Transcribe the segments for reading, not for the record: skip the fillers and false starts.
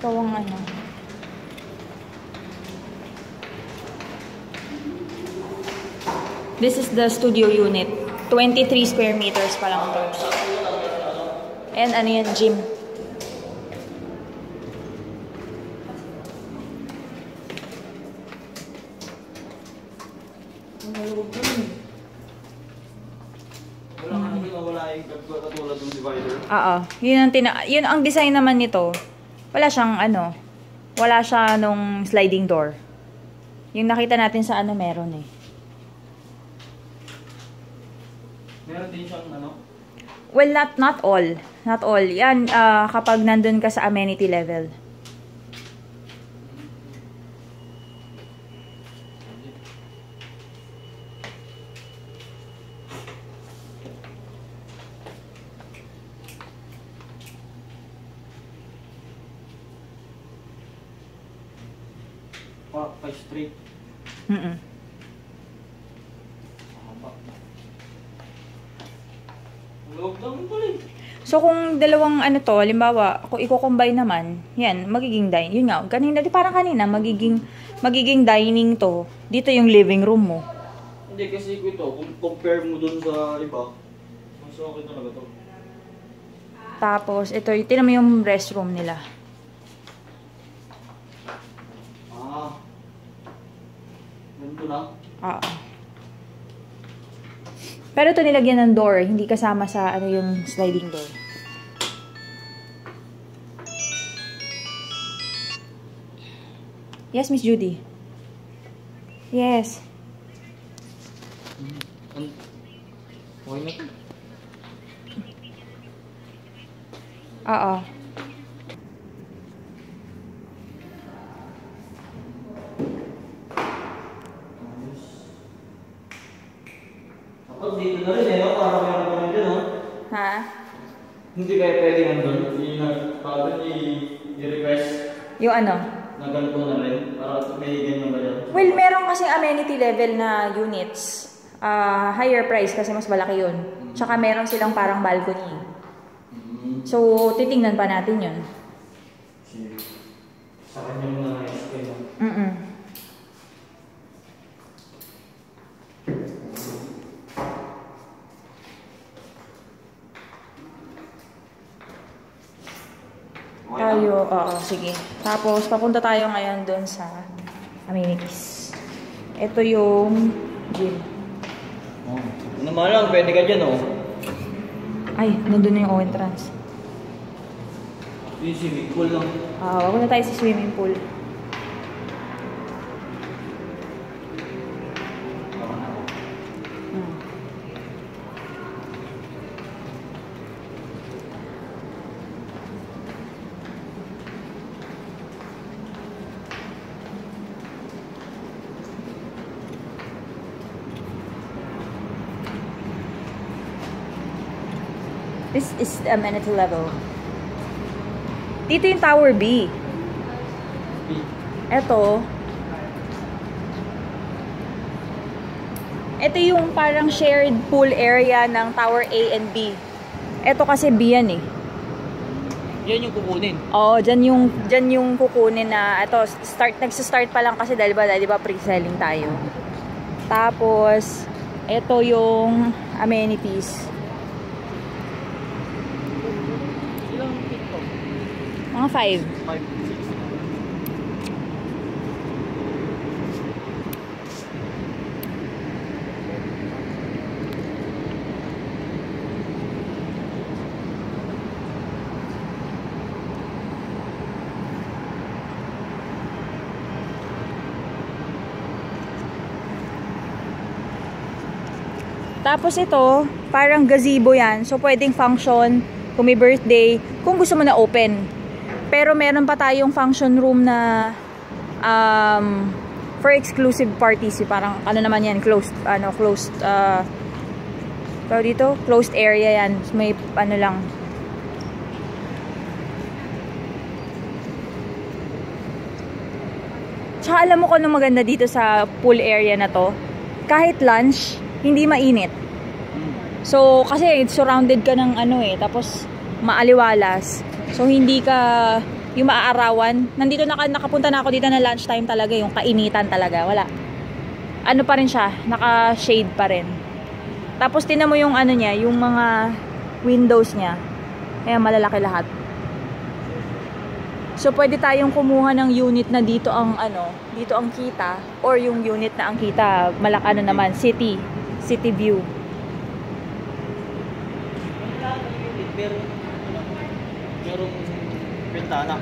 Ikaw ang ano. This is the studio unit. 23 square meters pa lang ito. And ano yan, gym. Oo. Yun ang design naman nito. Wala siyang ano. Wala siya nung sliding door. Yung nakita natin sa ano meron eh. Meron din siyang ano? Well, not all. Not all. Yan kapag nandun ka sa amenity level. Pa straight. So, kung dalawang ano to, halimbawa, kung i-combine naman, yan, magiging dining. Yun nga, kanina, parang kanina, magiging dining to. Dito yung living room mo. Hindi, kasi ito, kung compare mo dun sa iba, mas okay talaga to. Tapos, ito, tinan mo yung restroom nila. Ganito na? Oo. Pero ito nilagyan ng door, hindi kasama sa ano yung sliding door. Yes, Miss Judy. Yes. Okay na ito. Oo. Tapos dito na rin eh, no? Parang meron pa rin dyan, no? Ha? Hindi kaya pwede nandun, i-request Yung ano? na ganito na rin, para may ganyan ba yan? Well, meron kasi amenity level na units. Higher price kasi mas malaki yun. Tsaka meron silang parang balcony. So, titingnan pa natin yun. Sa kanya mo na na-explain, no? Tayo, oo, sige. Tapos, papunta tayo ngayon doon sa amenities. Ito yung gym. Ano naman lang, pwede ka dyan, oh. Ay, nandun na yung entrance. Yung swimming pool lang. Wag na tayo sa swimming pool. This is the amenity level. Dito yung Tower B. Ito yung parang shared pool area ng Tower A and B. Ito kasi B yan eh. Yan yung kukunin. Oo, dyan yung kukunin na ito, nagsa-start pa lang kasi dahil di ba pre-selling tayo. Tapos ito yung amenities. Ilang feet to? Mga 5. 5, 6. Tapos ito, parang gazebo yan. So, pwedeng function kung may birthday, kung gusto mo na open. Pero meron pa tayong function room na for exclusive parties. Parang ano naman yan, closed area yan. So, may ano lang. Tsaka alam mo kung ano maganda dito sa pool area na to? Kahit lunch, hindi mainit. So, kasi surrounded ka ng ano eh, tapos maaliwalas. So, hindi ka yung maaarawan. Nandito nakapunta na ako dito na lunchtime talaga, yung kainitan talaga. Wala. Ano pa rin siya, naka-shade pa rin. Tapos tinan mo yung ano niya, yung mga windows niya. Kaya malalaki lahat. So pwede tayong kumuha ng unit na dito ang ano, dito ang kita, or yung unit na ang kita, ano naman, city view. Merong bintana.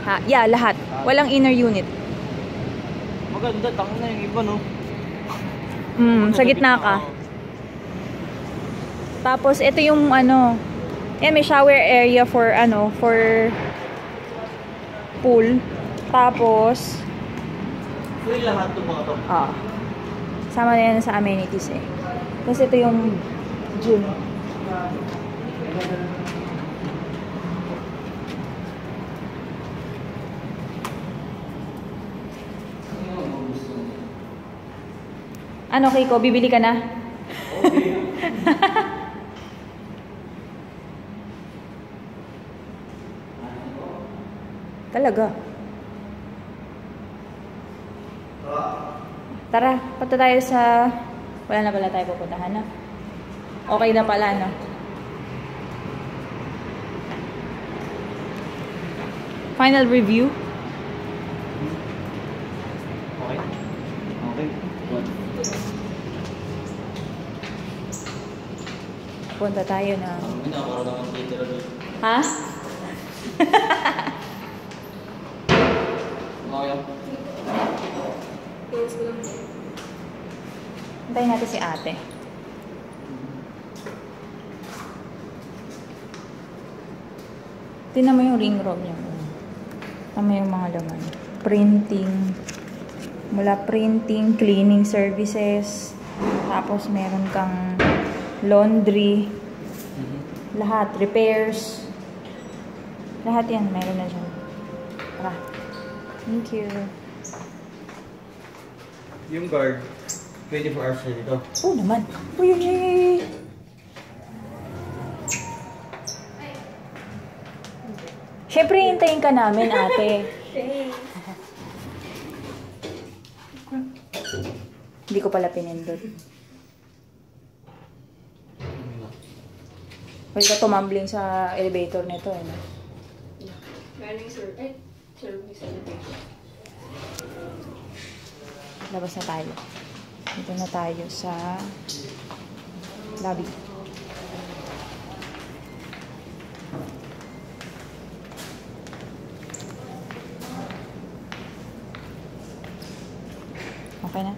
Ha, yeah, lahat. Walang inner unit. Maganda, tangin na yung iba, no? Sa gitna ka. Tapos ito yung ano, may shower area for ano, for pool. Tapos Free lahat itong mga to. sama na yan sa amenities eh. Tapos ito yung gym. Ano, Keiko? Bibili ka na? Okay. Talaga? Tara, punta tayo sa... Wala na pala tayo pupuntahan na. Okay na pala, no? Final review. Okay. Okay. Punta tayo na... Hindi na, para naman titira doon. Ha? Okay. Hintayin natin si ate. Tingnan mo yung ring room niya. Tama yung mga laman. Printing. Mula printing, cleaning services. Tapos meron kang laundry. Lahat. Repairs. Lahat yan. Meron na dyan. Tara. Thank you. Yung guard, 24 hours na dito. Oo naman. Uy, uy, uy. Siyempre, hintayin ka namin, ate. Hindi ko pala pinindot. Pwede ka tumambling sa elevator nito, eh. Galing service elevator. Labas na tayo. Dito na tayo sa lobby. Okay na?